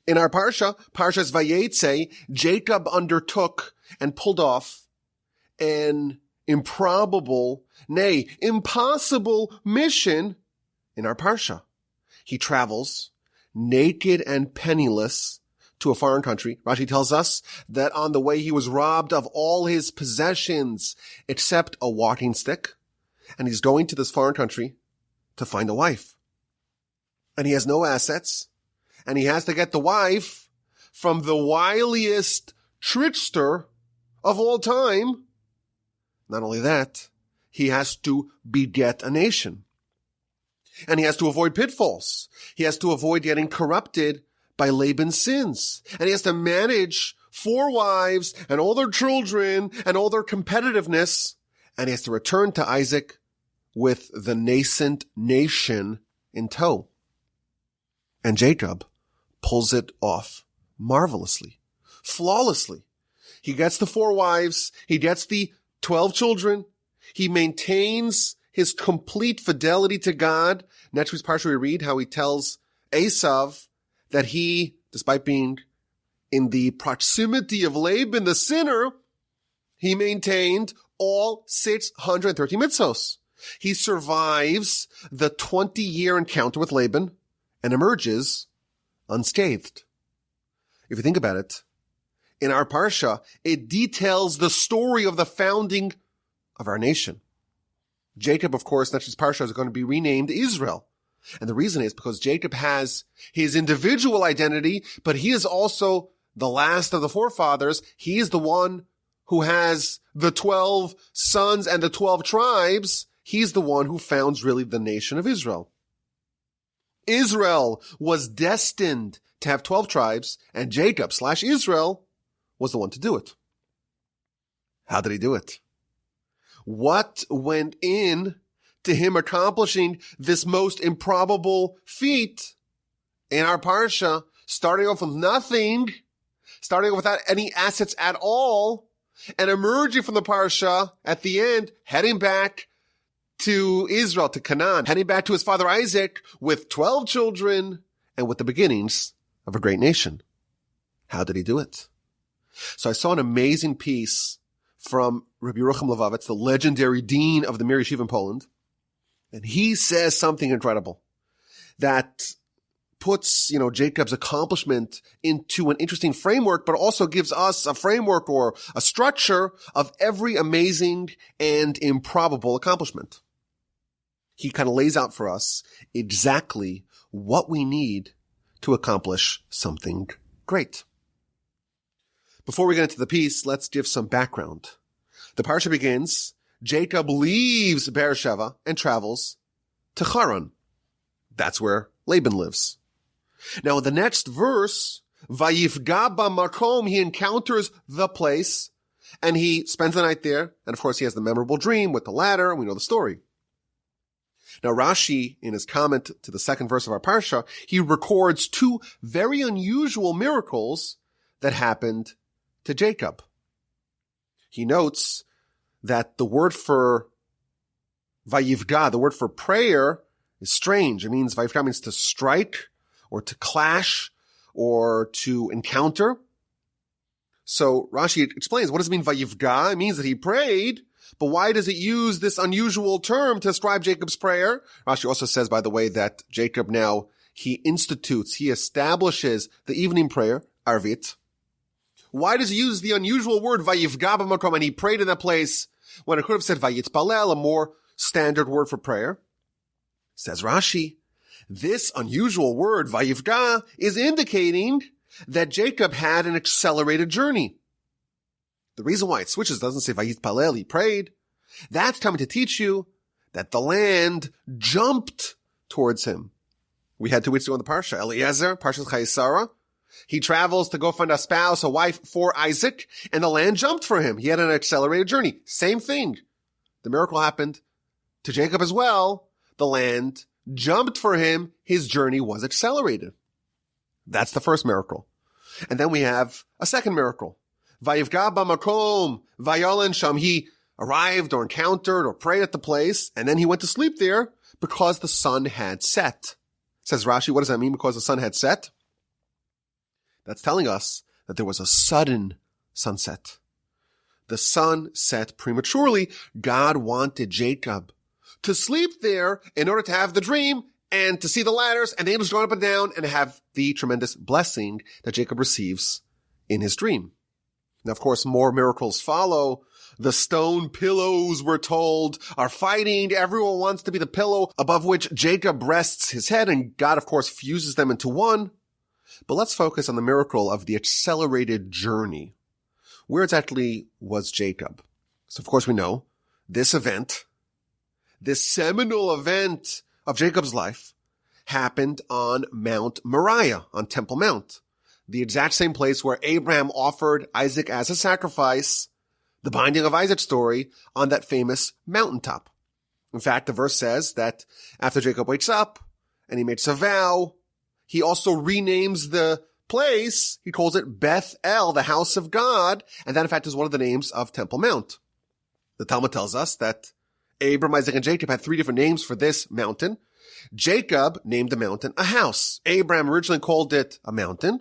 In our Parshas Vayeitzei, Jacob undertook and pulled off an improbable, nay, impossible mission in our Parsha. He travels naked and penniless to a foreign country. Rashi tells us that on the way he was robbed of all his possessions except a walking stick. And he's going to this foreign country to find a wife. And he has no assets. And he has to get the wife from the wiliest trickster of all time. Not only that, he has to beget a nation. And he has to avoid pitfalls. He has to avoid getting corrupted by Laban's sins. And he has to manage 4 wives and all their children and all their competitiveness. And he has to return to Isaac with the nascent nation in tow. And Jacob pulls it off marvelously, flawlessly. He gets the 4 wives. He gets the 12 children. He maintains his complete fidelity to God. Next week's Parsha we read how he tells Esav that he, despite being in the proximity of Laban, the sinner, he maintained all 630 mitzvos. He survives the 20-year encounter with Laban and emerges unscathed. If you think about it, in our Parsha, it details the story of the founding of our nation. Jacob, of course, next week's Parsha is going to be renamed Israel. And the reason is because Jacob has his individual identity, but he is also the last of the forefathers. He is the one who has the 12 sons and the 12 tribes. He's the one who founds really the nation of Israel. Israel was destined to have 12 tribes, and Jacob/Israel was the one to do it. How did he do it? What went in to him accomplishing this most improbable feat in our Parsha, starting off with nothing, starting off without any assets at all, and emerging from the Parsha at the end, heading back to Israel, to Canaan, heading back to his father Isaac with 12 children and with the beginnings of a great nation. How did he do it? So I saw an amazing piece from Rabbi Yerucham Levovitz, the legendary dean of the Mir Yeshiva in Poland. And he says something incredible that puts, Jacob's accomplishment into an interesting framework, but also gives us a framework or a structure of every amazing and improbable accomplishment. He kind of lays out for us exactly what we need to accomplish something great. Before we get into the piece, let's give some background. The Parsha begins, Jacob leaves Beersheba and travels to Haran. That's where Laban lives. Now, in the next verse, Vayifga b'makom, he encounters the place, and he spends the night there, and of course he has the memorable dream with the ladder, and we know the story. Now, Rashi, in his comment to the second verse of our Parsha, he records 2 very unusual miracles that happened to Jacob. He notes that the word for Vayivga, the word for prayer, is strange. It means, Vayivga means to strike or to clash or to encounter. So Rashi explains, what does it mean Vayivga? It means that he prayed, but why does it use this unusual term to describe Jacob's prayer? Rashi also says, by the way, that Jacob now, he establishes the evening prayer, Arvit. Why does he use the unusual word Vayivga b'makom, and he prayed in that place when it could have said Vayitzpalel, a more standard word for prayer? Says Rashi, this unusual word Vayivga is indicating that Jacob had an accelerated journey. The reason why it switches doesn't say Vayitzpalel, he prayed. That's coming to teach you that the land jumped towards him. We had 2 weeks ago in the Parsha, Eliezer, Parshas Chayesara. He travels to go find a spouse, a wife for Isaac, and the land jumped for him. He had an accelerated journey. Same thing. The miracle happened to Jacob as well. The land jumped for him. His journey was accelerated. That's the first miracle. And then we have a second miracle. Vayivga b'makom, vayolen sham. He arrived or encountered or prayed at the place, and then he went to sleep there because the sun had set. Says Rashi, what does that mean because the sun had set? That's telling us that there was a sudden sunset. The sun set prematurely. God wanted Jacob to sleep there in order to have the dream and to see the ladders and the angels going up and down and have the tremendous blessing that Jacob receives in his dream. Now, of course, more miracles follow. The stone pillows, we're told, are fighting. Everyone wants to be the pillow above which Jacob rests his head, and God, of course, fuses them into one. But let's focus on the miracle of the accelerated journey. Where exactly was Jacob? So, of course, we know this event, this seminal event of Jacob's life, happened on Mount Moriah, on Temple Mount, the exact same place where Abraham offered Isaac as a sacrifice, the binding of Isaac story, on that famous mountaintop. In fact, the verse says that after Jacob wakes up and he makes a vow, he also renames the place. He calls it Beth-El, the house of God. And that, in fact, is one of the names of Temple Mount. The Talmud tells us that Abram, Isaac, and Jacob had 3 different names for this mountain. Jacob named the mountain a house. Abraham originally called it a mountain,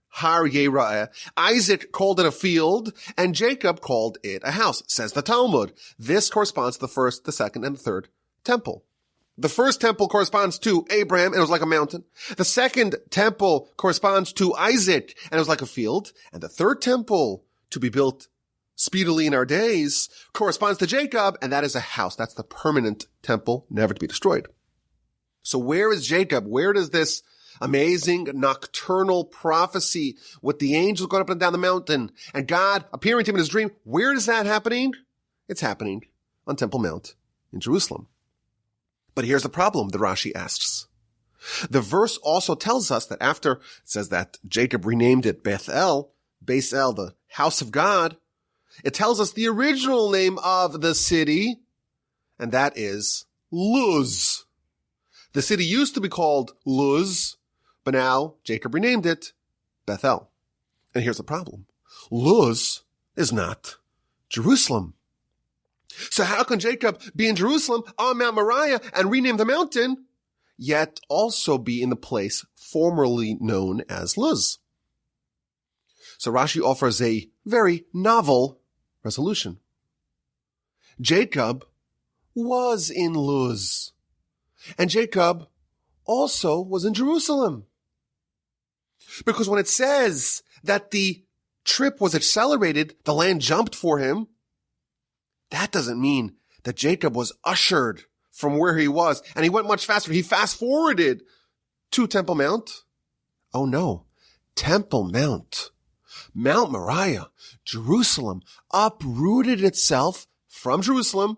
Har Yera'eh. Isaac called it a field, and Jacob called it a house, says the Talmud. This corresponds to the first, the second, and the third temple. The first temple corresponds to Abraham, and it was like a mountain. The second temple corresponds to Isaac, and it was like a field. And the third temple, to be built speedily in our days, corresponds to Jacob, and that is a house. That's the permanent temple, never to be destroyed. So where is Jacob? Where does this amazing nocturnal prophecy with the angel going up and down the mountain and God appearing to him in his dream, where is that happening? It's happening on Temple Mount in Jerusalem. But here's the problem, the Rashi asks. The verse also tells us that after it says that Jacob renamed it Beth-El, Beis-El, the house of God, it tells us the original name of the city, and that is Luz. The city used to be called Luz, but now Jacob renamed it Beth-El. And here's the problem. Luz is not Jerusalem. So how can Jacob be in Jerusalem on Mount Moriah and rename the mountain, yet also be in the place formerly known as Luz? So Rashi offers a very novel resolution. Jacob was in Luz, and Jacob also was in Jerusalem. Because when it says that the trip was accelerated, the land jumped for him, that doesn't mean that Jacob was ushered from where he was and he went much faster. He fast forwarded to Temple Mount. Oh no, Temple Mount, Mount Moriah, Jerusalem, uprooted itself from Jerusalem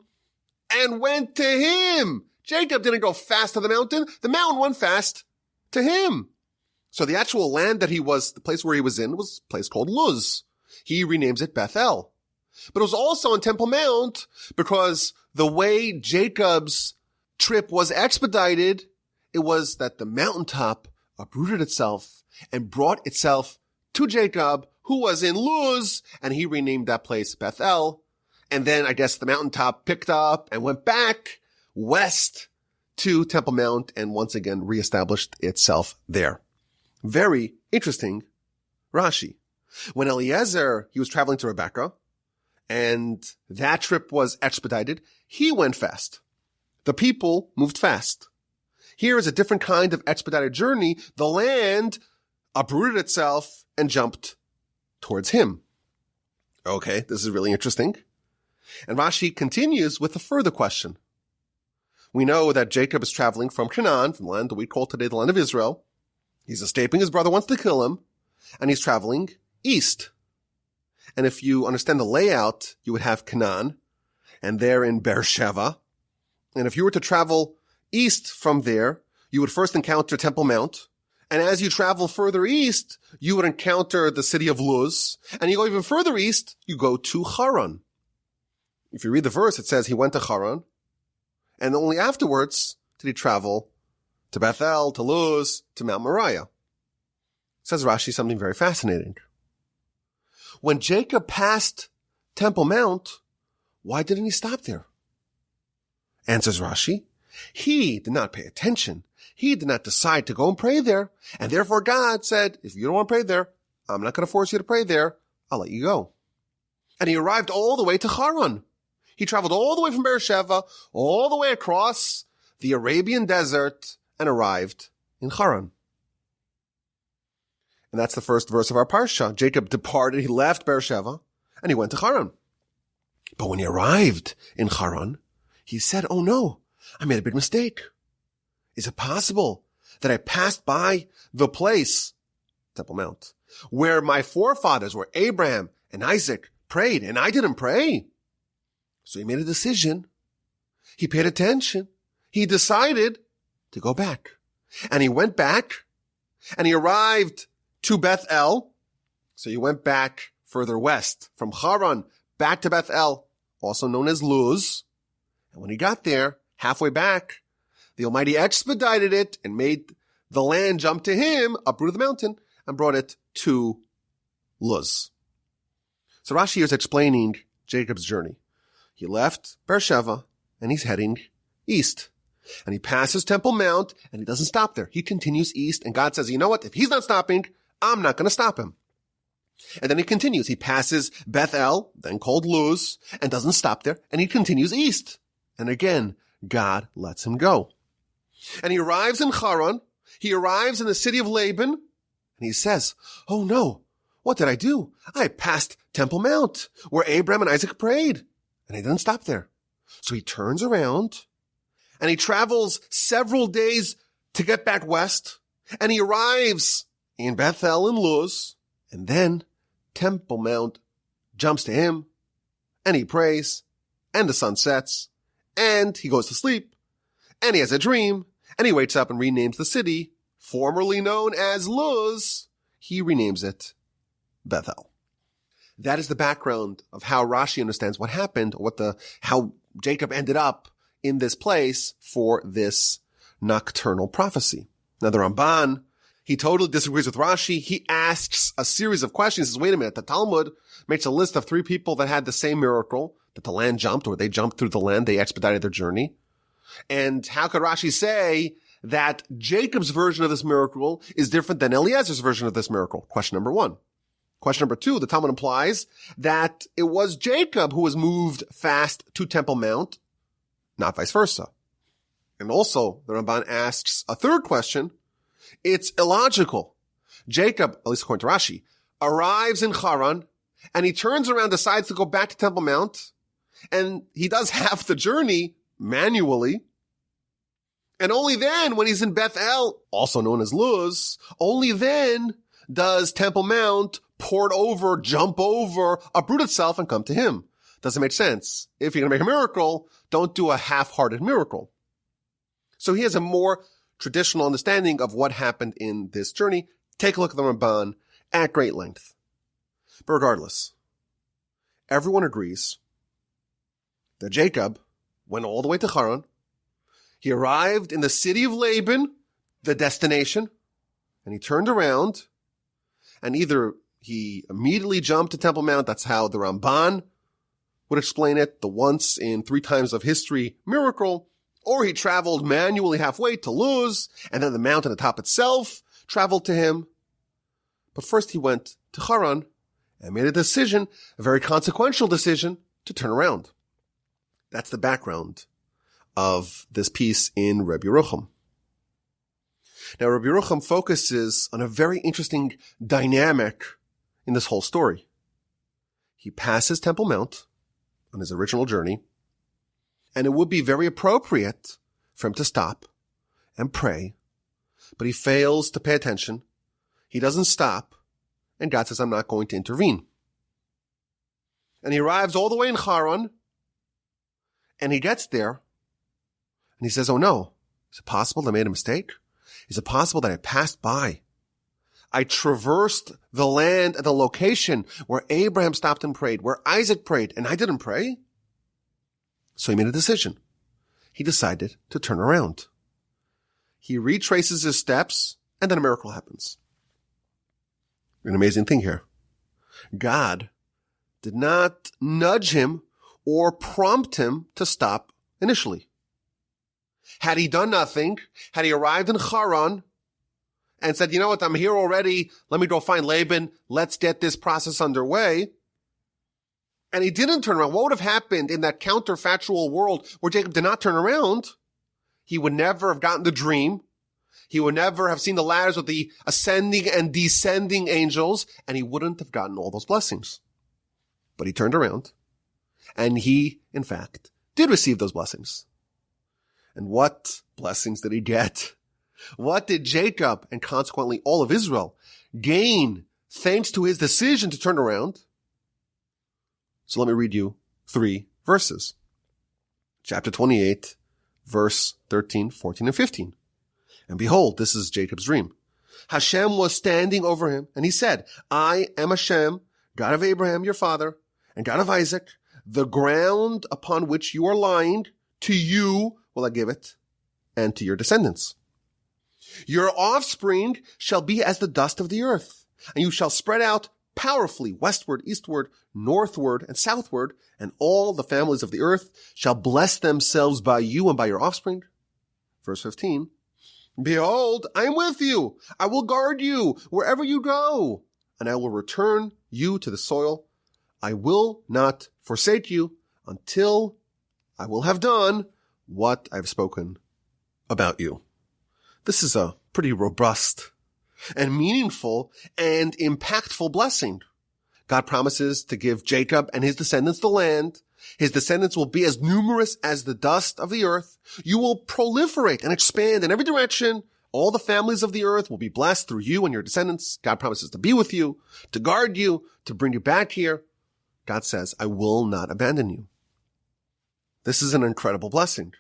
and went to him. Jacob didn't go fast to the mountain went fast to him. So the actual land that he was, the place where he was in, was a place called Luz. He renames it Beth-El. But it was also on Temple Mount because the way Jacob's trip was expedited, it was that the mountaintop uprooted itself and brought itself to Jacob, who was in Luz, and he renamed that place Beth-El. And then I guess the mountaintop picked up and went back west to Temple Mount and once again reestablished itself there. Very interesting Rashi. When Eliezer, he was traveling to Rebekah, and that trip was expedited, he went fast. The people moved fast. Here is a different kind of expedited journey. The land uprooted itself and jumped towards him. Okay, this is really interesting. And Rashi continues with a further question. We know that Jacob is traveling from Canaan, from the land that we call today the land of Israel. He's escaping, his brother wants to kill him, and he's traveling east. And if you understand the layout, you would have Canaan, and there in Beersheba. And if you were to travel east from there, you would first encounter Temple Mount. And as you travel further east, you would encounter the city of Luz. And you go even further east, you go to Haran. If you read the verse, it says he went to Haran. And only afterwards did he travel to Beth-El, to Luz, to Mount Moriah. Says Rashi something very fascinating. When Jacob passed Temple Mount, why didn't he stop there? Answers Rashi, he did not pay attention. He did not decide to go and pray there. And therefore God said, if you don't want to pray there, I'm not going to force you to pray there. I'll let you go. And he arrived all the way to Haran. He traveled all the way from Beersheba, all the way across the Arabian desert, and arrived in Haran. And that's the first verse of our Parsha. Jacob departed, he left Beersheba, and he went to Haran. But when he arrived in Haran, he said, oh no, I made a big mistake. Is it possible that I passed by the place, Temple Mount, where my forefathers, where Abraham and Isaac prayed, and I didn't pray? So he made a decision. He paid attention. He decided to go back. And he went back, and he arrived to Bethel. So he went back further west, from Haran back to Bethel, also known as Luz. And when he got there, halfway back, the Almighty expedited it and made the land jump to him, uprooted the mountain, and brought it to Luz. So Rashi here is explaining Jacob's journey. He left Beersheba, and he's heading east. And he passes Temple Mount, and he doesn't stop there. He continues east, and God says, you know what? If he's not stopping, I'm not going to stop him. And then he continues. He passes Bethel, then called Luz, and doesn't stop there, and he continues east. And again, God lets him go. And he arrives in Haran. He arrives in the city of Laban, and he says, oh no, what did I do? I passed Temple Mount, where Abraham and Isaac prayed. And he didn't stop there. So he turns around, and he travels several days to get back west, and he arrives in Bethel and Luz, and then Temple Mount jumps to him, and he prays, and the sun sets, and he goes to sleep, and he has a dream, and he wakes up and renames the city, formerly known as Luz. He renames it Bethel. That is the background of how Rashi understands what happened, how Jacob ended up in this place for this nocturnal prophecy. Now the Ramban, he totally disagrees with Rashi. He asks a series of questions. He says, wait a minute, the Talmud makes a list of 3 people that had the same miracle, that the land jumped, or they jumped through the land, they expedited their journey. And how could Rashi say that Jacob's version of this miracle is different than Eliezer's version of this miracle? Question number 1. Question number 2, the Talmud implies that it was Jacob who was moved fast to Temple Mount, not vice versa. And also, the Ramban asks a third question. It's illogical. Jacob, at least according to Rashi, arrives in Haran, and he turns around, decides to go back to Temple Mount, and he does half the journey manually. And only then, when he's in Bethel, also known as Luz, only then does Temple Mount jump over, uproot itself, and come to him. Doesn't make sense. If you're going to make a miracle, don't do a half-hearted miracle. So he has a more traditional understanding of what happened in this journey. Take a look at the Ramban at great length. But regardless, everyone agrees that Jacob went all the way to Haran. He arrived in the city of Laban, the destination, and he turned around, and either he immediately jumped to Temple Mount, that's how the Ramban would explain it, the once in 3 times of history miracle, or he traveled manually halfway to Luz, and then the mountain atop itself traveled to him. But first he went to Haran and made a decision, a very consequential decision, to turn around. That's the background of this piece in Rabbi Yerucham. Now, Rabbi Yerucham focuses on a very interesting dynamic in this whole story. He passes Temple Mount on his original journey, and it would be very appropriate for him to stop and pray, but he fails to pay attention. He doesn't stop, and God says, I'm not going to intervene. And he arrives all the way in Haran, and he gets there, and he says, oh no, is it possible that I made a mistake? Is it possible that I passed by? I traversed the land and the location where Abraham stopped and prayed, where Isaac prayed, and I didn't pray? So he made a decision. He decided to turn around. He retraces his steps, and then a miracle happens. An amazing thing here. God did not nudge him or prompt him to stop initially. Had he done nothing, had he arrived in Haran and said, you know what, I'm here already. Let me go find Laban. Let's get this process underway. And he didn't turn around. What would have happened in that counterfactual world where Jacob did not turn around? He would never have gotten the dream. He would never have seen the ladders with the ascending and descending angels, and he wouldn't have gotten all those blessings. But he turned around, and he, in fact, did receive those blessings. And what blessings did he get? What did Jacob, and consequently all of Israel, gain thanks to his decision to turn around? So let me read you 3 verses. Chapter 28, verse 13, 14, and 15. And behold, this is Jacob's dream. Hashem was standing over him, and he said, I am Hashem, God of Abraham, your father, and God of Isaac. The ground upon which you are lying, to you will I give it, and to your descendants. Your offspring shall be as the dust of the earth, and you shall spread out powerfully westward, eastward, northward, and southward, and all the families of the earth shall bless themselves by you and by your offspring. Verse 15. Behold, I am with you. I will guard you wherever you go, and I will return you to the soil. I will not forsake you until I will have done what I've spoken about you. This is a pretty robust and meaningful and impactful blessing. God promises to give Jacob and his descendants the land. His descendants will be as numerous as the dust of the earth. You will proliferate and expand in every direction. All the families of the earth will be blessed through you and your descendants. God promises to be with you, to guard you, to bring you back here. God says, I will not abandon you. This is an incredible blessing.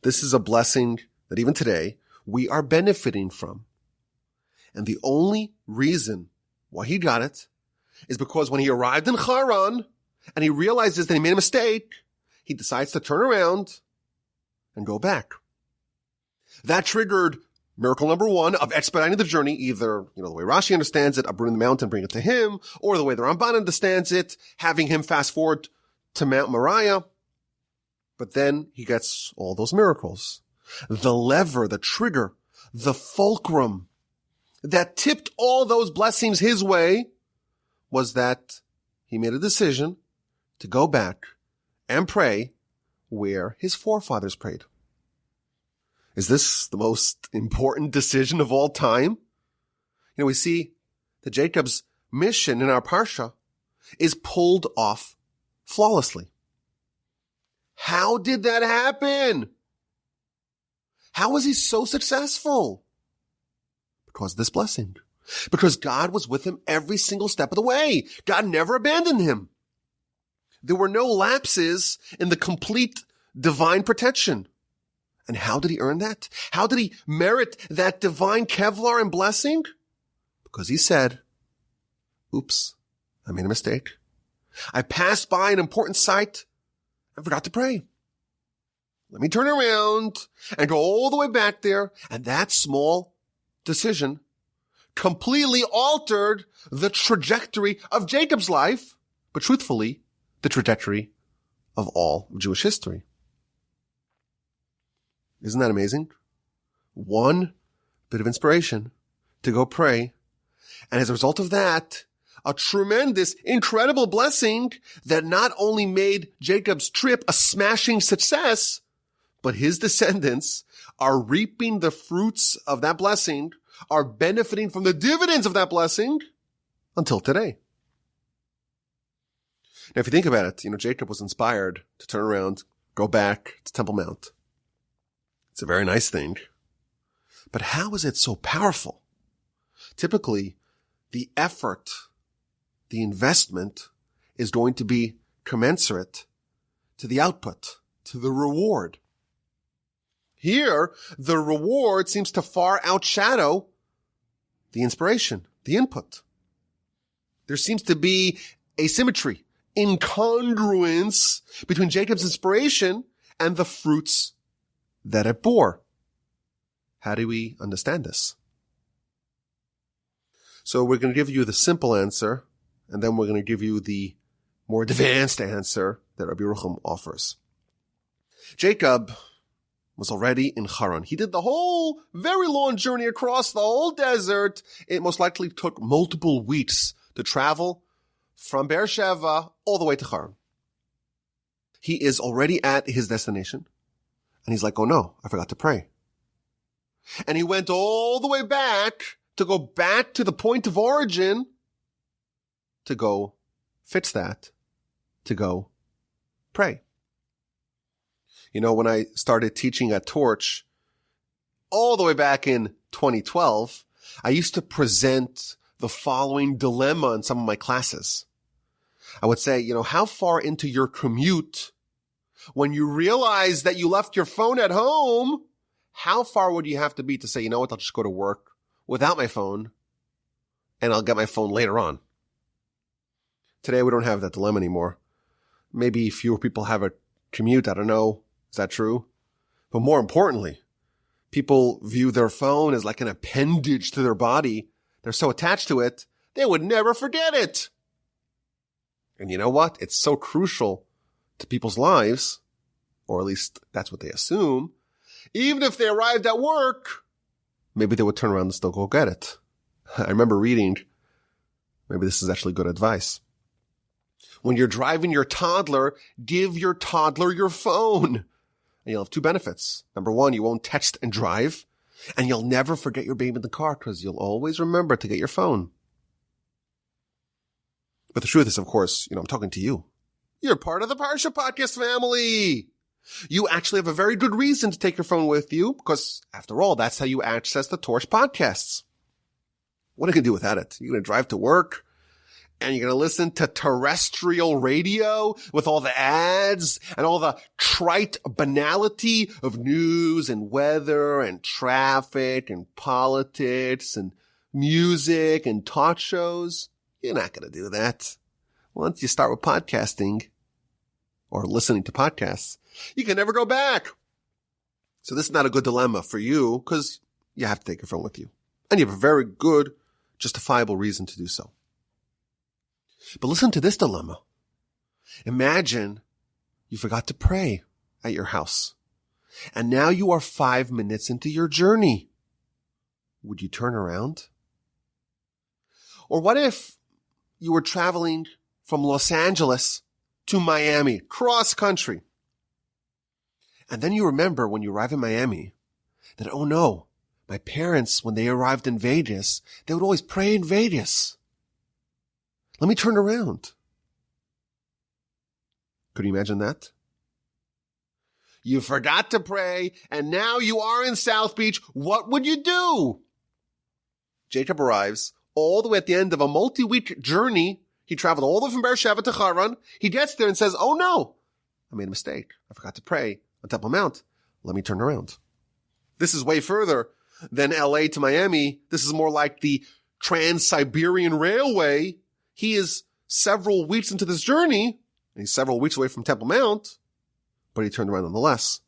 This is a blessing that even today we are benefiting from. And the only reason why he got it is because when he arrived in Haran and he realizes that he made a mistake, he decides to turn around and go back. That triggered miracle number 1 of expediting the journey, either, the way Rashi understands it, uprooting the mountain, bring it to him, or the way the Ramban understands it, having him fast forward to Mount Moriah. But then he gets all those miracles. The lever, the trigger, the fulcrum that tipped all those blessings his way was that he made a decision to go back and pray where his forefathers prayed. Is this the most important decision of all time? We see that Jacob's mission in our Parsha is pulled off flawlessly. How did that happen? How was he so successful? Because of this blessing. Because God was with him every single step of the way. God never abandoned him. There were no lapses in the complete divine protection. And how did he earn that? How did he merit that divine Kevlar and blessing? Because he said, oops, I made a mistake. I passed by an important site and forgot to pray. Let me turn around and go all the way back there. And that small decision completely altered the trajectory of Jacob's life, but truthfully, the trajectory of all of Jewish history. Isn't that amazing? One bit of inspiration to go pray. And as a result of that, a tremendous, incredible blessing that not only made Jacob's trip a smashing success, but his descendants are reaping the fruits of that blessing, are benefiting from the dividends of that blessing until today. Now, if you think about it, Jacob was inspired to turn around, go back to Temple Mount. It's a very nice thing. But how is it so powerful? Typically, the effort, the investment is going to be commensurate to the output, to the reward. Here, the reward seems to far outshadow the inspiration, the input. There seems to be asymmetry, incongruence between Jacob's inspiration and the fruits that it bore. How do we understand this? So we're going to give you the simple answer, and then we're going to give you the more advanced answer that Rabbi Yerucham offers. Jacob was already in Haran. He did the whole very long journey across the whole desert. It most likely took multiple weeks to travel from Beersheba all the way to Haran. He is already at his destination. And he's like, oh no, I forgot to pray. And he went all the way back to go back to the point of origin to go fix that, to go pray. You know, when I started teaching at Torch all the way back in 2012, I used to present the following dilemma in some of my classes. I would say, you know, how far into your commute, when you realize that you left your phone at home, how far would you have to be to say, you know what, I'll just go to work without my phone and I'll get my phone later on. Today, we don't have that dilemma anymore. Maybe fewer people have a commute. I don't know. Is that true? But more importantly, people view their phone as like an appendage to their body. They're so attached to it, they would never forget it. And you know what? It's so crucial to people's lives, or at least that's what they assume. Even if they arrived at work, maybe they would turn around and still go get it. I remember reading, maybe this is actually good advice. When you're driving your toddler, give your toddler your phone. And you'll have two benefits. Number one, you won't text and drive, and you'll never forget your baby in the car because you'll always remember to get your phone. But the truth is, of course, you know, I'm talking to you. You're part of the Parsha Podcast family. You actually have a very good reason to take your phone with you because, after all, that's how you access the Torch podcasts. What are you going to do without it? You're going to drive to work and you're going to listen to terrestrial radio with all the ads and all the trite banality of news and weather and traffic and politics and music and talk shows. You're not going to do that. Once you start with podcasting or listening to podcasts, you can never go back. So this is not a good dilemma for you because you have to take your phone with you. And you have a very good, justifiable reason to do so. But listen to this dilemma. Imagine you forgot to pray at your house. And now you are 5 minutes into your journey. Would you turn around? Or what if you were traveling from Los Angeles to Miami, cross country? And then you remember when you arrive in Miami that, oh no, my parents, when they arrived in Vegas, they would always pray in Vegas. Let me turn around. Could you imagine that? You forgot to pray, and now you are in South Beach. What would you do? Jacob arrives all the way at the end of a multi-week journey. He traveled all the way from Beersheba to Haran. He gets there and says, oh no, I made a mistake. I forgot to pray on Temple Mount. Let me turn around. This is way further than LA to Miami. This is more like the Trans-Siberian Railway. He is several weeks into this journey, and he's several weeks away from Temple Mount, but he turned around nonetheless.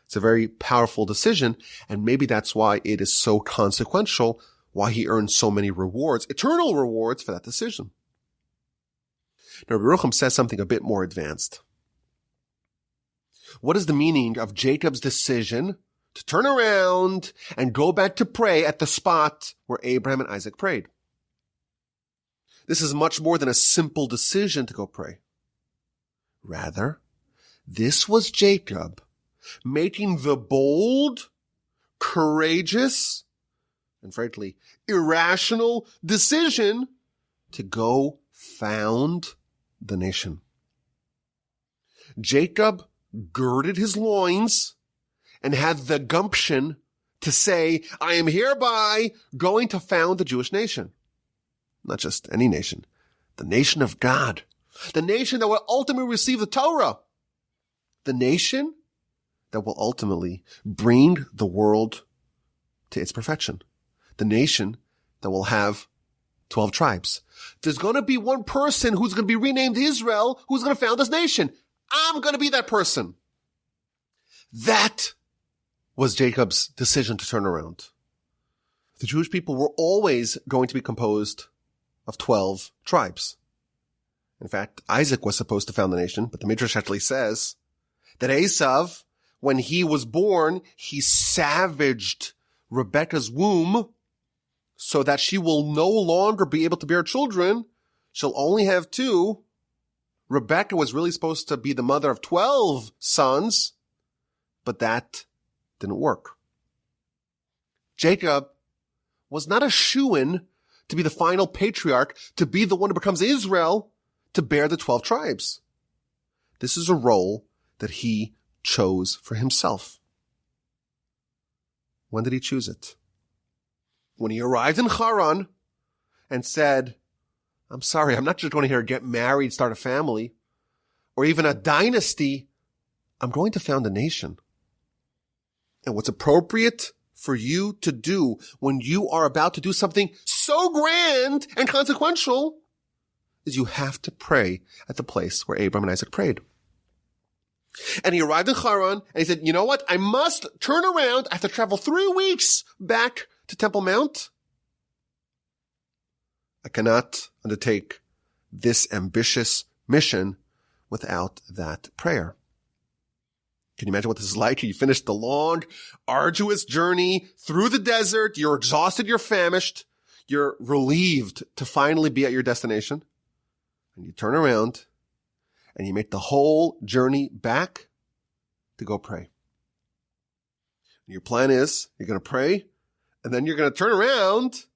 It's a very powerful decision, and maybe that's why it is so consequential, why he earned so many rewards, eternal rewards for that decision. Now, Rabbi Yerucham says something a bit more advanced. What is the meaning of Jacob's decision to turn around and go back to pray at the spot where Abraham and Isaac prayed? This is much more than a simple decision to go pray. Rather, this was Jacob making the bold, courageous, and frankly, irrational decision to go found the nation. Jacob girded his loins and had the gumption to say, I am hereby going to found the Jewish nation. Not just any nation, the nation of God, the nation that will ultimately receive the Torah, the nation that will ultimately bring the world to its perfection, the nation that will have 12 tribes. There's going to be one person who's going to be renamed Israel, who's going to found this nation. I'm going to be that person. That was Jacob's decision to turn around. The Jewish people were always going to be composed of 12 tribes. In fact, Isaac was supposed to found the nation, but the Midrash actually says that Esav when he was born, he savaged Rebekah's womb so that she will no longer be able to bear children. She'll only have 2. Rebekah was really supposed to be the mother of 12 sons, but that didn't work. Jacob was not a shoo-in to be the final patriarch, to be the one who becomes Israel, to bear the 12 tribes. This is a role that he chose for himself. When did he choose it? When he arrived in Haran and said, I'm sorry, I'm not just going to get married, start a family, or even a dynasty. I'm going to found a nation. And what's appropriate for you to do when you are about to do something so grand and consequential is you have to pray at the place where Abraham and Isaac prayed. And he arrived in Haran, and he said, you know what? I must turn around. I have to travel 3 weeks back to Temple Mount. I cannot undertake this ambitious mission without that prayer. Can you imagine what this is like? You finished the long, arduous journey through the desert. You're exhausted. You're famished. You're relieved to finally be at your destination. And you turn around and you make the whole journey back to go pray. Your plan is you're going to pray, and then you're going to turn around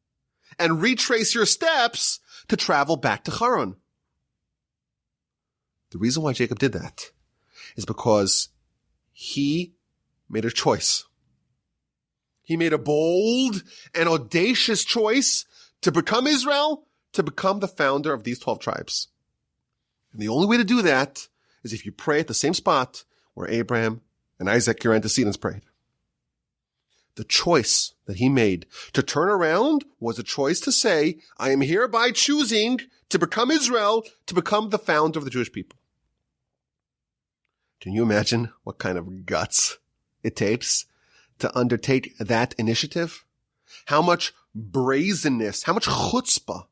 and retrace your steps to travel back to Haran. The reason why Jacob did that is because he made a choice. He made a bold and audacious choice to become Israel, to become the founder of these 12 tribes. And the only way to do that is if you pray at the same spot where Abraham and Isaac, your antecedents, prayed. The choice that he made to turn around was a choice to say, I am hereby choosing to become Israel, to become the founder of the Jewish people. Can you imagine what kind of guts it takes to undertake that initiative? How much brazenness, how much chutzpah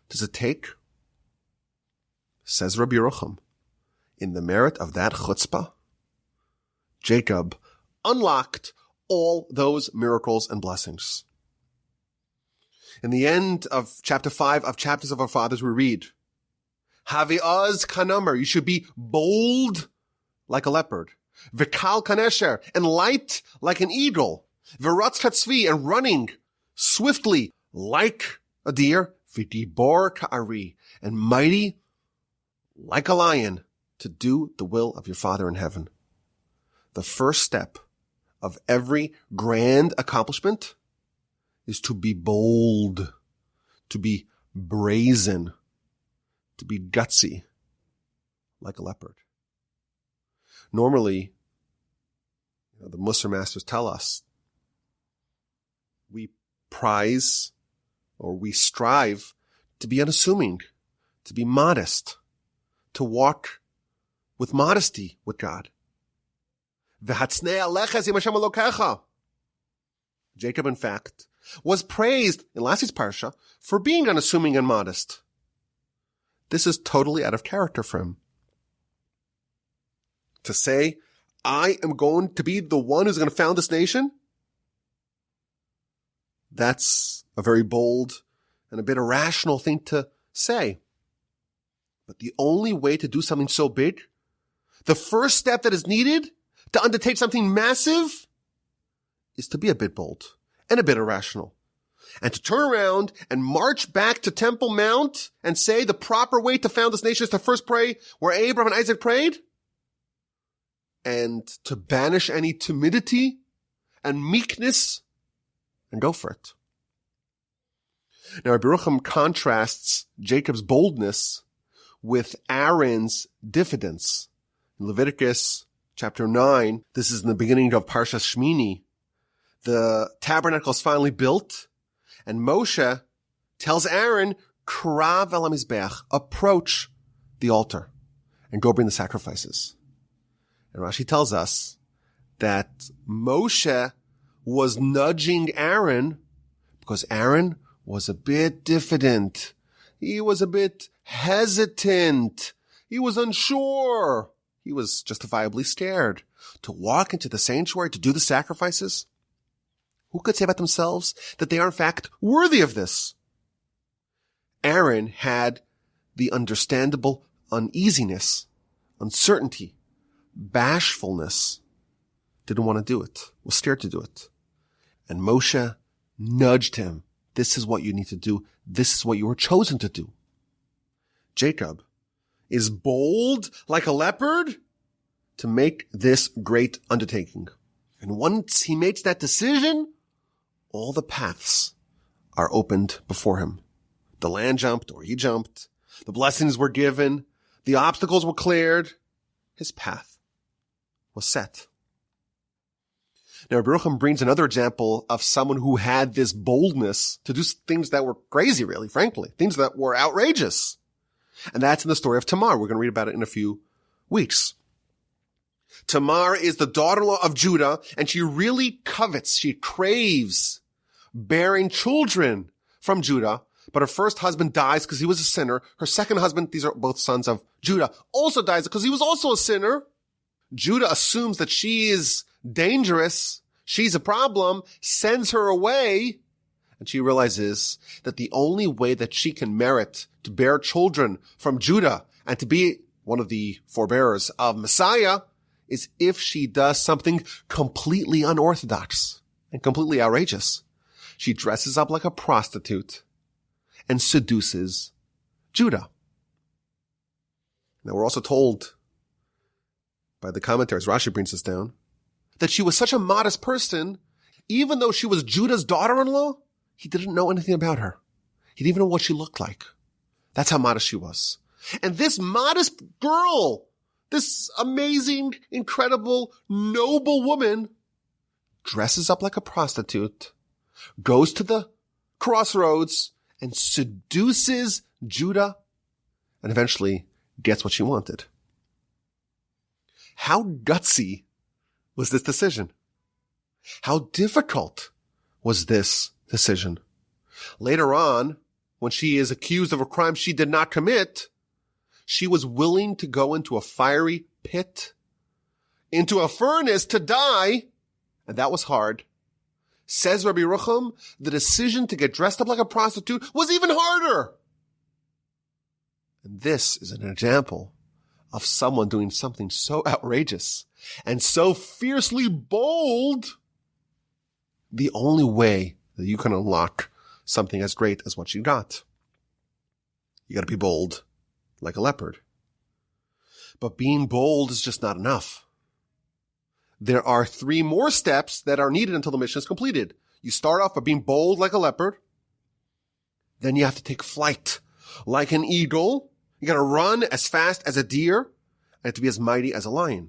does it take? Says Rabbi Yerucham, in the merit of that chutzpah, Jacob unlocked all those miracles and blessings. In the end of chapter 5 of Chapters of Our Fathers, we read, Havi'az kanamer, you should be bold like a leopard. Vikal kanesher, and light like an eagle. Viratz katzvi, and running swiftly like a deer. Vidibor ka'ari, and mighty like a lion, to do the will of your Father in heaven. The first step of every grand accomplishment is to be bold, to be brazen, to be gutsy like a leopard. Normally, the Musar masters tell us we prize or we strive to be unassuming, to be modest, to walk with modesty with God. Jacob, in fact, was praised in last week's Parsha for being unassuming and modest. This is totally out of character for him. To say, I am going to be the one who's going to found this nation, that's a very bold and a bit irrational thing to say. But the only way to do something so big, the first step that is needed to undertake something massive, is to be a bit bold and a bit irrational. And to turn around and march back to Temple Mount and say the proper way to found this nation is to first pray where Abraham and Isaac prayed, and to banish any timidity and meekness and go for it. Now, Rabbi Yerucham contrasts Jacob's boldness with Aaron's diffidence. In Leviticus chapter 9, this is in the beginning of Parsha Shmini, the tabernacle is finally built, and Moshe tells Aaron, Krav el hamizbeach, approach the altar and go bring the sacrifices. And Rashi tells us that Moshe was nudging Aaron because Aaron was a bit diffident. He was a bit hesitant. He was unsure. he was justifiably scared to walk into the sanctuary to do the sacrifices. Who could say about themselves that they are in fact worthy of this? Aaron had the understandable uneasiness, uncertainty, bashfulness, didn't want to do it, was scared to do it. And Moshe nudged him. This is what you need to do. This is what you were chosen to do. Jacob is bold like a leopard to make this great undertaking. And once he makes that decision, all the paths are opened before him. The land jumped, or he jumped. The blessings were given. The obstacles were cleared. His path was set. Now, Baruch brings another example of someone who had this boldness to do things that were crazy, really, frankly, things that were outrageous. And that's in the story of Tamar. We're going to read about it in a few weeks. Tamar is the daughter-in-law of Judah, and she really covets, she craves bearing children from Judah. But her first husband dies because he was a sinner. Her second husband, these are both sons of Judah, also dies because he was also a sinner. Judah assumes that she is dangerous, she's a problem, sends her away, and she realizes that the only way that she can merit to bear children from Judah and to be one of the forebearers of Messiah is if she does something completely unorthodox and completely outrageous. She dresses up like a prostitute and seduces Judah. Now we're also told by the commentaries, Rashi brings this down, that she was such a modest person, even though she was Judah's daughter-in-law, he didn't know anything about her. He didn't even know what she looked like. That's how modest she was. And this modest girl, this amazing, incredible, noble woman, dresses up like a prostitute, goes to the crossroads, and seduces Judah, and eventually gets what she wanted. How gutsy was this decision? How difficult was this decision? Later on, when she is accused of a crime she did not commit, she was willing to go into a fiery pit, into a furnace to die, and that was hard. Says Rabbi Yerucham, the decision to get dressed up like a prostitute was even harder. And this is an example of someone doing something so outrageous and so fiercely bold. The only way that you can unlock something as great as what you got. You got to be bold like a leopard. But being bold is just not enough. There are 3 more steps that are needed until the mission is completed. You start off by being bold like a leopard. Then you have to take flight like an eagle. You got to run as fast as a deer and to be as mighty as a lion.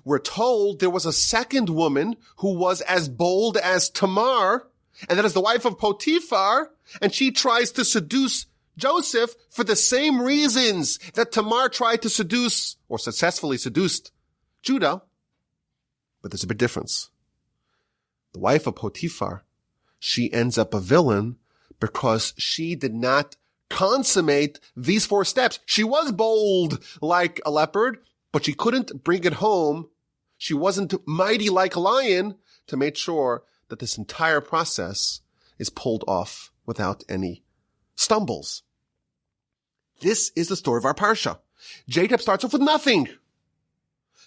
We're told there was a second woman who was as bold as Tamar, and that is the wife of Potiphar, and she tries to seduce Joseph for the same reasons that Tamar tried to seduce or successfully seduced Judah. But there's a big difference. The wife of Potiphar, she ends up a villain because she did not consummate these 4 steps. She was bold like a leopard, but she couldn't bring it home. She wasn't mighty like a lion to make sure that this entire process is pulled off without any stumbles. This is the story of our Parsha. Jacob starts off with nothing,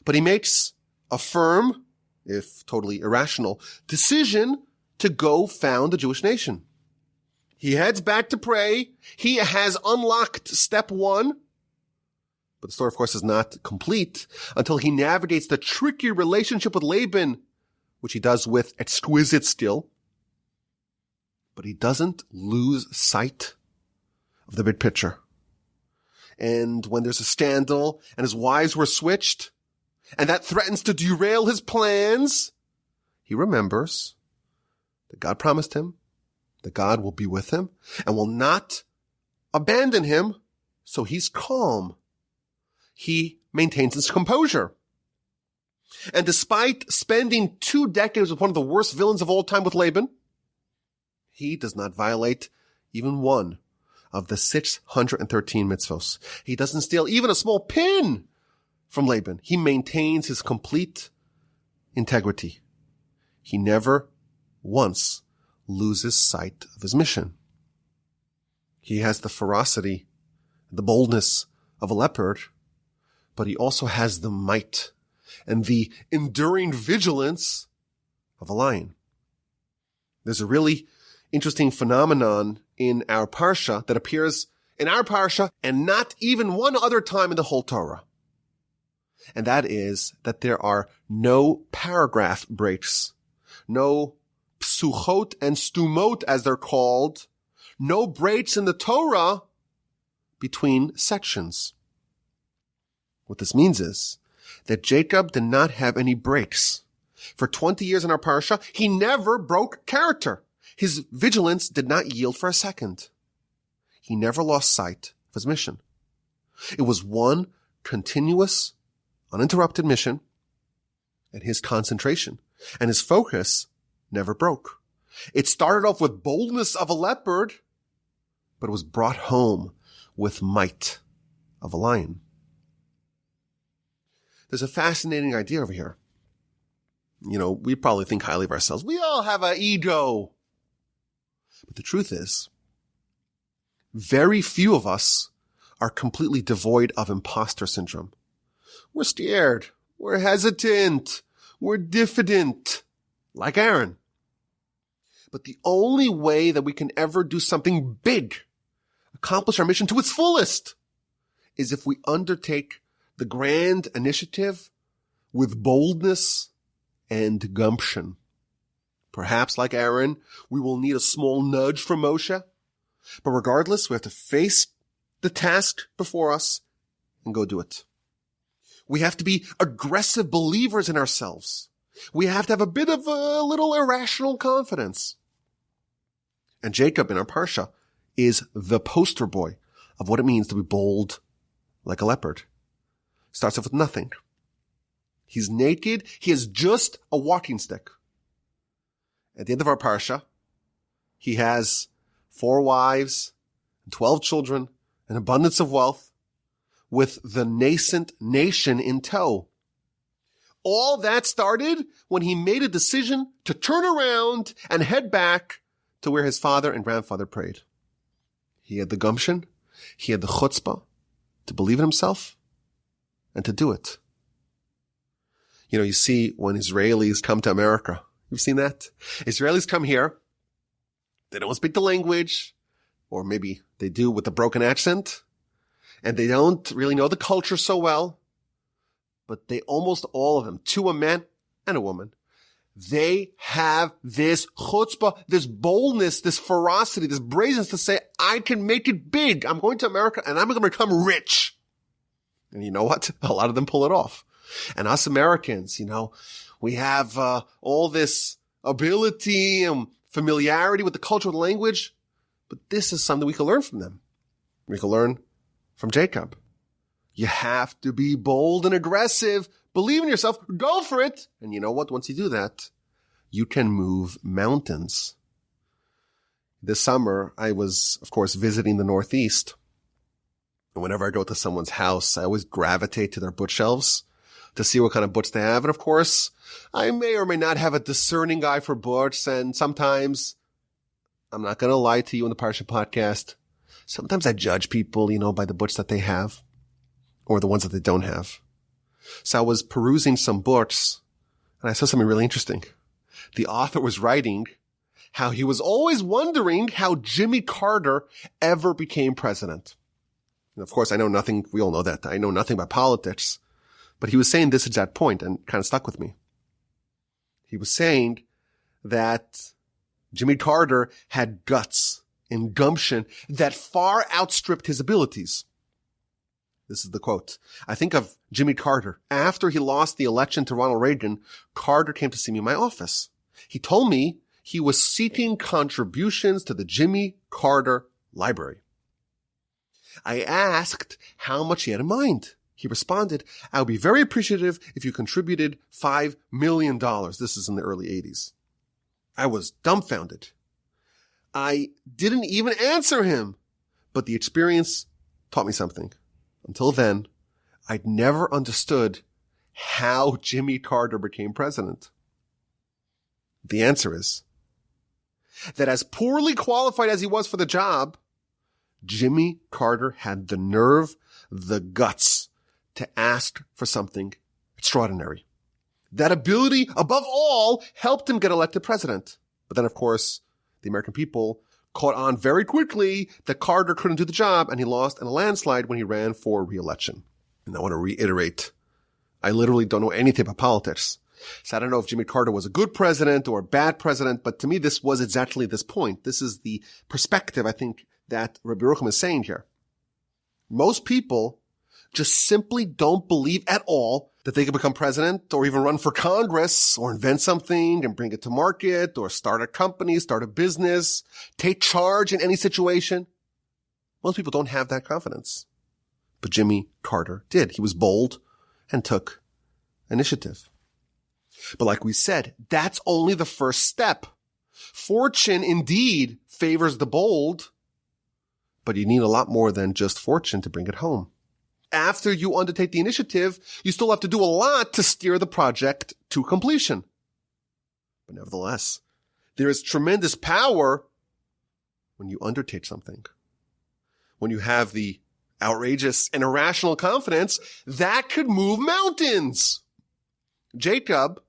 but he makes a firm, if totally irrational, decision to go found the Jewish nation. He heads back to pray. He has unlocked step 1. But the story, of course, is not complete until he navigates the tricky relationship with Laban, which he does with exquisite skill. But he doesn't lose sight of the big picture. And when there's a scandal and his wives were switched, and that threatens to derail his plans, he remembers that God promised him that God will be with him and will not abandon him. So he's calm. He maintains his composure. And despite spending 2 decades with one of the worst villains of all time with Laban, he does not violate even one of the 613 mitzvos. He doesn't steal even a small pin from Laban. He maintains his complete integrity. He never once loses sight of his mission. He has the ferocity, the boldness of a leopard, but he also has the might and the enduring vigilance of a lion. There's a really interesting phenomenon in our Parsha that appears in our Parsha and not even one other time in the whole Torah. And that is that there are no paragraph breaks, no psuchot and stumot as they're called, no breaks in the Torah between sections. What this means is that Jacob did not have any breaks. For 20 years in our Parsha, he never broke character. His vigilance did not yield for a second. He never lost sight of his mission. It was one continuous, uninterrupted mission, and his concentration and his focus never broke. It started off with boldness of a leopard, but it was brought home with might of a lion. There's a fascinating idea over here. We probably think highly of ourselves. We all have an ego. But the truth is, very few of us are completely devoid of imposter syndrome. We're scared. We're hesitant. We're diffident, like Aaron. But the only way that we can ever do something big, accomplish our mission to its fullest, is if we undertake the grand initiative with boldness and gumption. Perhaps, like Aaron, we will need a small nudge from Moshe. But regardless, we have to face the task before us and go do it. We have to be aggressive believers in ourselves. We have to have a bit of a little irrational confidence. And Jacob in our Parsha is the poster boy of what it means to be bold like a leopard. Starts off with nothing. He's naked. He has just a walking stick. At the end of our Parsha, he has 4 wives, 12 children, an abundance of wealth, with the nascent nation in tow. All that started when he made a decision to turn around and head back to where his father and grandfather prayed. He had the gumption, he had the chutzpah to believe in himself and to do it. You see when Israelis come to America, you've seen that? Israelis come here, they don't speak the language, or maybe they do with a broken accent, and they don't really know the culture so well, but they almost all of them, to a man and a woman, they have this chutzpah, this boldness, this ferocity, this brazenness to say, I can make it big. I'm going to America and I'm going to become rich. And you know what? A lot of them pull it off. And us Americans, we have all this ability and familiarity with the culture and language, but this is something we can learn from them. We can learn from Jacob. You have to be bold and aggressive. Believe in yourself. Go for it. And you know what? Once you do that, you can move mountains. This summer, I was, of course, visiting the Northeast. And whenever I go to someone's house, I always gravitate to their bookshelves to see what kind of books they have. And of course, I may or may not have a discerning eye for books. And sometimes, I'm not going to lie to you in the Parsha Podcast, sometimes I judge people, by the books that they have or the ones that they don't have. So I was perusing some books and I saw something really interesting. The author was writing how he was always wondering how Jimmy Carter ever became president. And of course, I know nothing. We all know that. I know nothing about politics. But he was saying this exact point and kind of stuck with me. He was saying that Jimmy Carter had guts and gumption that far outstripped his abilities. This is the quote. I think of Jimmy Carter. After he lost the election to Ronald Reagan, Carter came to see me in my office. He told me he was seeking contributions to the Jimmy Carter Library. I asked how much he had in mind. He responded, I would be very appreciative if you contributed $5 million. This is in the early 80s. I was dumbfounded. I didn't even answer him, but the experience taught me something. Until then, I'd never understood how Jimmy Carter became president. The answer is that as poorly qualified as he was for the job, Jimmy Carter had the nerve, the guts to ask for something extraordinary. That ability, above all, helped him get elected president. But then, of course, the American people caught on very quickly that Carter couldn't do the job, and he lost in a landslide when he ran for re-election. And I want to reiterate, I literally don't know anything about politics. So I don't know if Jimmy Carter was a good president or a bad president, but to me, this was exactly this point. This is the perspective, I think, that Rabbi Yerucham is saying here. Most people just simply don't believe at all that they could become president or even run for Congress or invent something and bring it to market or start a company, start a business, take charge in any situation. Most people don't have that confidence. But Jimmy Carter did. He was bold and took initiative. But like we said, that's only the first step. Fortune indeed favors the bold, but you need a lot more than just fortune to bring it home. After you undertake the initiative, you still have to do a lot to steer the project to completion. But nevertheless, there is tremendous power when you undertake something. When you have the outrageous and irrational confidence, that could move mountains. Jacob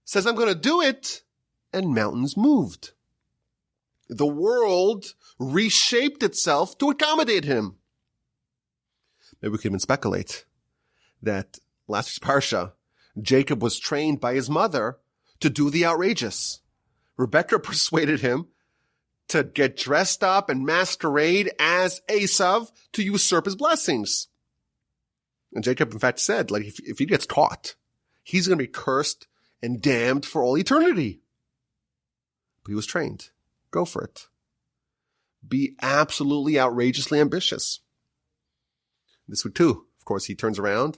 says, I'm going to do it, and mountains moved. The world reshaped itself to accommodate him. Maybe we could even speculate that last week's Parsha, Jacob was trained by his mother to do the outrageous. Rebekah persuaded him to get dressed up and masquerade as Esav to usurp his blessings. And Jacob, in fact, said, like, if he gets caught, he's going to be cursed and damned for all eternity. But he was trained. Go for it. Be absolutely outrageously ambitious. This would too. Of course, he turns around,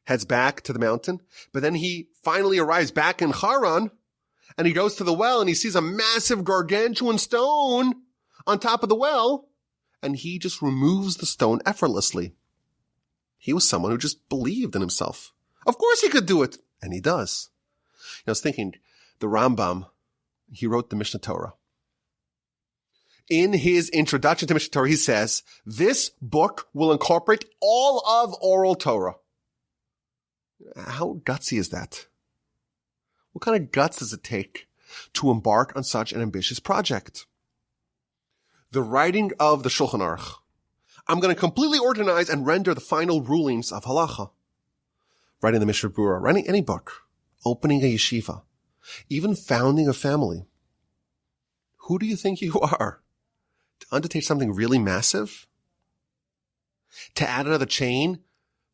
heads back to the mountain, but then he finally arrives back in Haran, and he goes to the well and he sees a massive gargantuan stone on top of the well, and he just removes the stone effortlessly. He was someone who just believed in himself. Of course he could do it, and he does. I was thinking, the Rambam, he wrote the Mishnah Torah. In his introduction to Mishnah Torah, he says, this book will incorporate all of oral Torah. How gutsy is that? What kind of guts does it take to embark on such an ambitious project? The writing of the Shulchan Aruch. I'm going to completely organize and render the final rulings of halacha. Writing the Mishnah Berurah, writing any book, opening a yeshiva, even founding a family. Who do you think you are? To undertake something really massive? To add another chain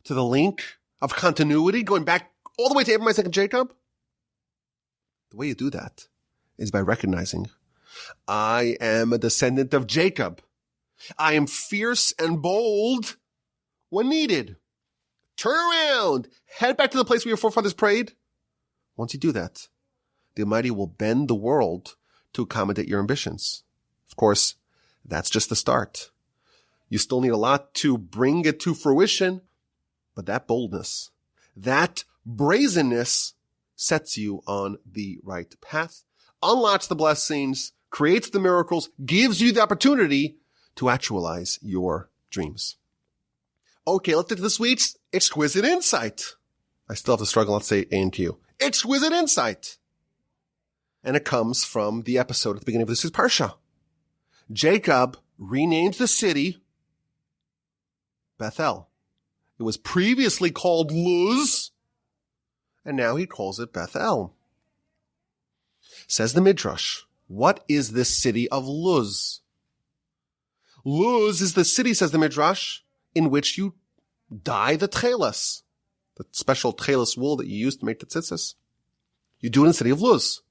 to the link of continuity going back all the way to Abraham, Isaac, and Jacob? The way you do that is by recognizing, I am a descendant of Jacob. I am fierce and bold when needed. Turn around. Head back to the place where your forefathers prayed. Once you do that, the Almighty will bend the world to accommodate your ambitions. Of course, that's just the start. You still need a lot to bring it to fruition, but that boldness, that brazenness sets you on the right path, unlocks the blessings, creates the miracles, gives you the opportunity to actualize your dreams. Okay, let's get to this week's exquisite insight. I still have to struggle not to say A and Q. Exquisite insight. And it comes from the episode at the beginning of this week's Parsha. Jacob renamed the city Bethel. It was previously called Luz, and now he calls it Bethel. Says the Midrash, what is this city of Luz? Luz is the city, says the Midrash, in which you dye the tchelas, the special tchelas wool that you use to make the tzitzis. You do it in the city of Luz.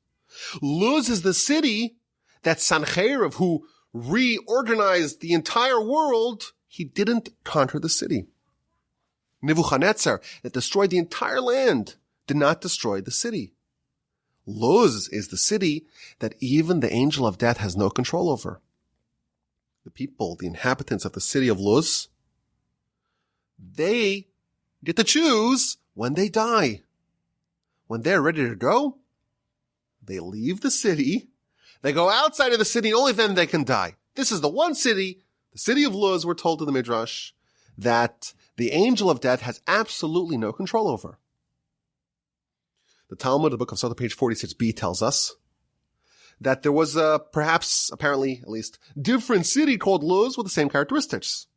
Luz is the city that Sancheiriv, who reorganized the entire world, he didn't conquer the city. Nebuchadnezzar, that destroyed the entire land, did not destroy the city. Luz is the city that even the angel of death has no control over. The people, the inhabitants of the city of Luz, they get to choose when they die. When they're ready to go, they leave the city. They go outside of the city, and only then they can die. This is the one city, the city of Luz, we're told in the Midrash, that the angel of death has absolutely no control over. The Talmud, the book of Sotah, page 46b, tells us that there was a, perhaps, apparently, at least, different city called Luz with the same characteristics.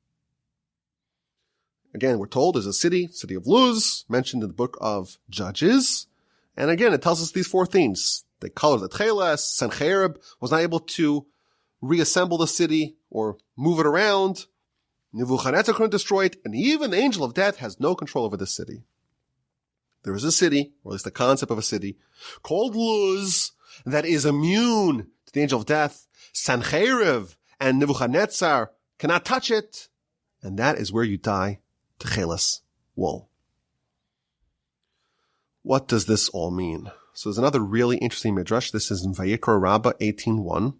Again, we're told there's a city of Luz, mentioned in the book of Judges. And again, it tells us these four things. They colored the Tcheles, Sennacherib was not able to reassemble the city or move it around. Nebuchadnezzar couldn't destroy it, and even the angel of death has no control over the city. There is a city, or at least the concept of a city, called Luz, that is immune to the angel of death. Sennacherib and Nebuchadnezzar cannot touch it, and that is where you die, Tcheles, wool. What does this all mean? So there's another really interesting midrash. This is in Vayikra Rabbah 18:1.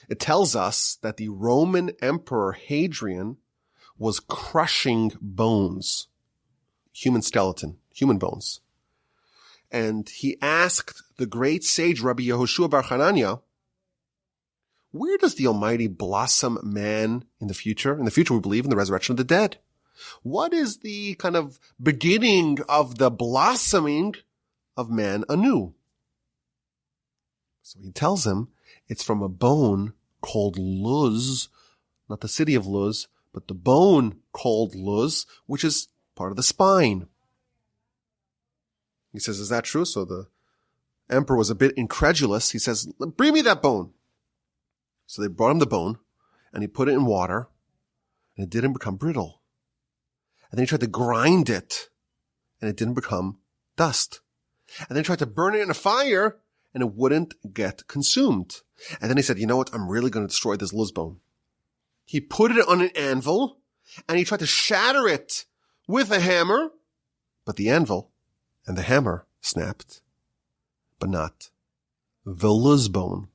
It tells us that the Roman Emperor Hadrian was crushing bones, human skeleton, human bones. And he asked the great sage Rabbi Yehoshua bar Hanania, where does the Almighty blossom man in the future? In the future, we believe in the resurrection of the dead. What is the kind of beginning of the blossoming of man anew? So he tells him it's from a bone called Luz, not the city of Luz, but the bone called Luz, which is part of the spine. He says, is that true? So the emperor was a bit incredulous. He says, bring me that bone. So they brought him the bone, and he put it in water, and it didn't become brittle. And then he tried to grind it, and it didn't become dust. And then he tried to burn it in a fire, and it wouldn't get consumed. And then he said, you know what? I'm really going to destroy this Luz bone. He put it on an anvil, and he tried to shatter it with a hammer, but the anvil and the hammer snapped, but not the Luz bone.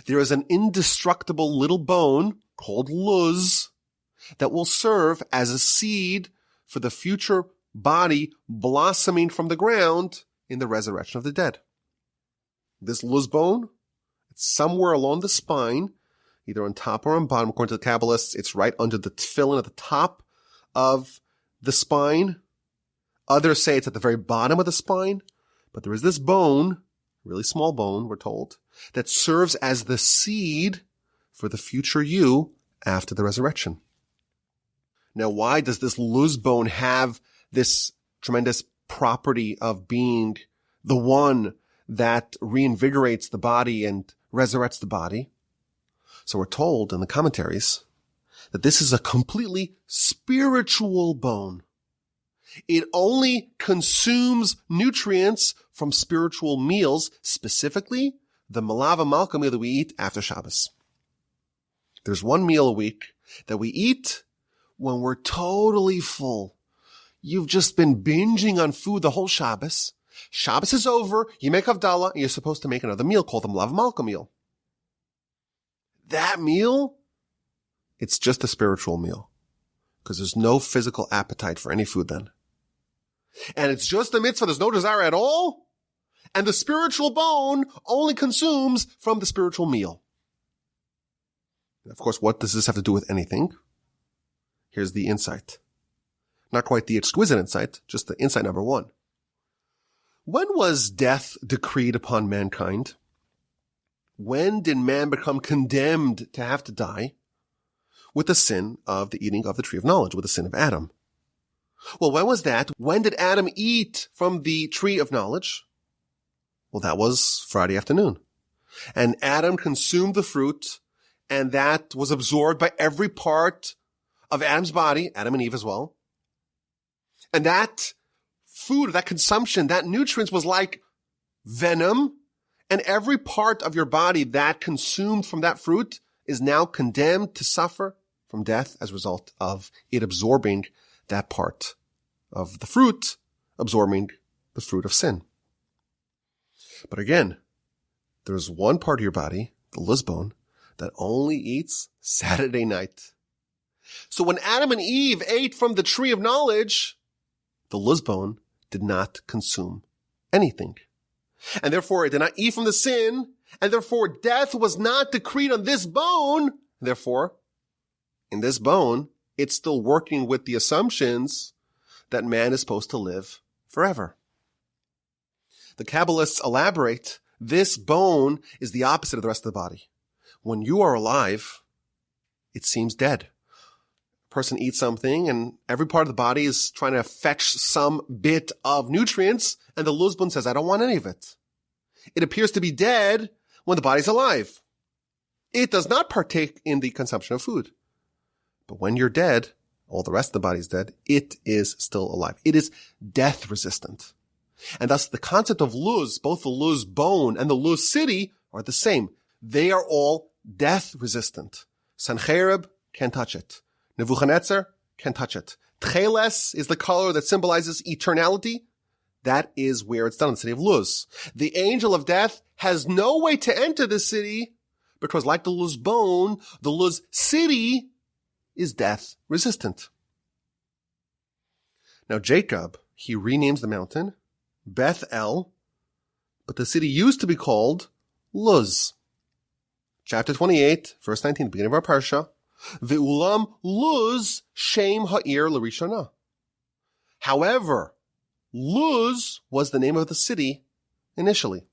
There is an indestructible little bone called Luz that will serve as a seed for the future body blossoming from the ground in the resurrection of the dead. This Luz bone, it's somewhere along the spine, either on top or on bottom. According to the Kabbalists, it's right under the tefillin at the top of the spine. Others say it's at the very bottom of the spine. But there is this bone, really small bone, we're told, that serves as the seed for the future you after the resurrection. Now, why does this Luz bone have this tremendous property of being the one that reinvigorates the body and resurrects the body? So we're told in the commentaries that this is a completely spiritual bone. It only consumes nutrients from spiritual meals, specifically the Malava Malka meal that we eat after Shabbos. There's one meal a week that we eat when we're totally full. You've just been binging on food the whole Shabbos. Shabbos is over, you make Havdalah, and you're supposed to make another meal called the Malava Malka meal. That meal, it's just a spiritual meal, because there's no physical appetite for any food then. And it's just a mitzvah, there's no desire at all, and the spiritual bone only consumes from the spiritual meal. And of course, what does this have to do with anything? Here's the insight. Not quite the exquisite insight, just the insight number one. When was death decreed upon mankind? When did man become condemned to have to die? With the sin of the eating of the tree of knowledge, with the sin of Adam. Well, when was that? When did Adam eat from the tree of knowledge? Well, that was Friday afternoon. And Adam consumed the fruit, and that was absorbed by every part of Adam's body, Adam and Eve as well. And that food, that consumption, that nutrients was like venom, and every part of your body that consumed from that fruit is now condemned to suffer from death as a result of it absorbing that part of the fruit, absorbing the fruit of sin. But again, there's one part of your body, the Luz bone, that only eats Saturday night. So when Adam and Eve ate from the tree of knowledge, the luz bone did not consume anything. And therefore it did not eat from the sin, and therefore death was not decreed on this bone. Therefore, in this bone, it's still working with the assumptions that man is supposed to live forever. The Kabbalists elaborate, this bone is the opposite of the rest of the body. When you are alive, it seems dead. A person eats something and every part of the body is trying to fetch some bit of nutrients, and the luz bone says, I don't want any of it. It appears to be dead when the body's alive. It does not partake in the consumption of food. But when you're dead, all the rest of the body is dead, it is still alive. It is death resistant. And thus the concept of luz, both the luz bone and the luz city, are the same. They are all death resistant. Sancherib can't touch it. Nebuchadnezzar can't touch it. Tcheles is the color that symbolizes eternality. That is where it's done in the city of Luz. The angel of death has no way to enter the city because, like the Luz bone, the Luz city is death resistant. Now Jacob, he renames the mountain Beth El, but the city used to be called Luz. Chapter 28, verse 19, the beginning of our Parsha. Ve'ulam Luz Shem Ha'ir L'Rishonah. However, Luz was the name of the city initially.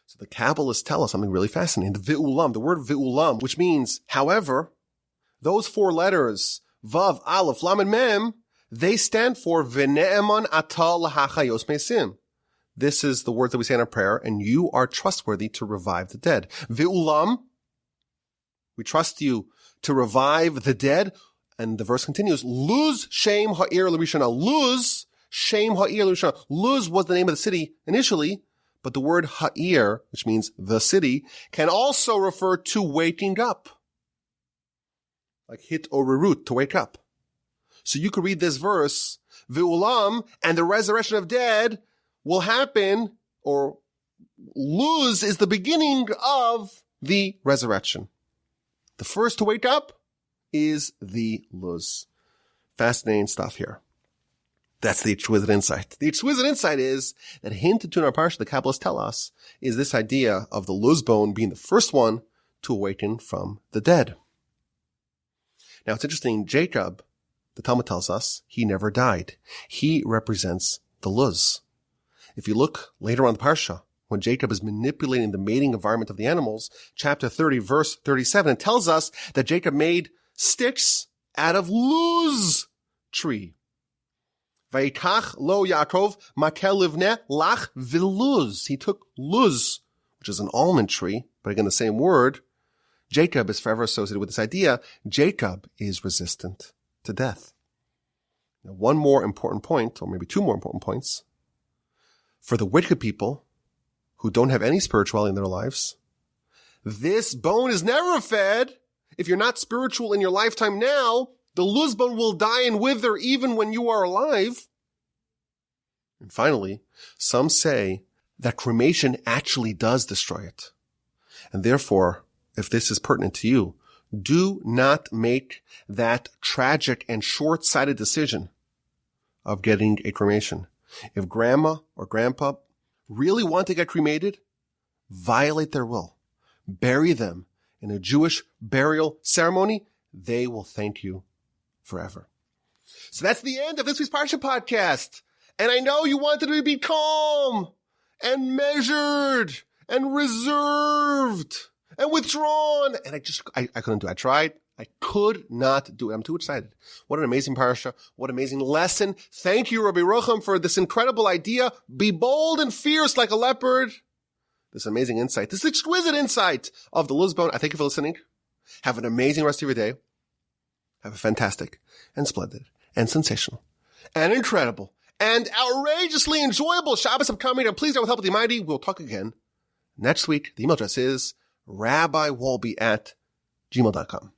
So the Kabbalists tell us something really fascinating. The Ve'ulam, the word Ve'ulam, which means however, those four letters, Vav, Aleph, Lam, and Mem, they stand for V'ne'eman Atah L'Hachayos Mesim. This is the words that we say in our prayer, and you are trustworthy to revive the dead. Ve'ulam, we trust you to revive the dead. And the verse continues, Luz Shem Ha'ir L'Rishonah. Luz Shem Ha'ir L'Rishonah. Luz was the name of the city initially, but the word Ha'ir, which means the city, can also refer to waking up. Like hit or rerut, to wake up. So you could read this verse, Ve'ulam, and the resurrection of dead will happen, or Luz is the beginning of the resurrection. The first to wake up is the Luz. Fascinating stuff here. That's the exquisite insight. The exquisite insight is that hinted to in our parsha, the Kabbalists tell us, is this idea of the Luz bone being the first one to awaken from the dead. Now it's interesting, Jacob, the Talmud tells us, he never died. He represents the Luz. If you look later on the parsha, when Jacob is manipulating the mating environment of the animals, chapter 30, verse 37, it tells us that Jacob made sticks out of luz tree. Vayikach lo Yaakov makel livneh lach viluz. He took luz, which is an almond tree, but again the same word. Jacob is forever associated with this idea. Jacob is resistant to death. Now, one more important point, or maybe two more important points. For the wicked people who don't have any spirituality in their lives, this bone is never fed. If you're not spiritual in your lifetime now, the luz bone will die and wither even when you are alive. And finally, some say that cremation actually does destroy it. And therefore, if this is pertinent to you, do not make that tragic and short-sighted decision of getting a cremation. If grandma or grandpa really want to get cremated, violate their will. Bury them in a Jewish burial ceremony. They will thank you forever. So that's the end of this week's Parsha Podcast. And I know you wanted me to be calm and measured and reserved and withdrawn. And I couldn't do it. I tried. I could not do it. I'm too excited. What an amazing parsha. What an amazing lesson. Thank you, Rabbi Rocham, for this incredible idea. Be bold and fierce like a leopard. This amazing insight, this exquisite insight of the luz bone. I thank you for listening. Have an amazing rest of your day. Have a fantastic and splendid and sensational and incredible and outrageously enjoyable Shabbos upcoming. And please, with help of the Almighty, we'll talk again next week. The email address is rabbiwolbe@gmail.com.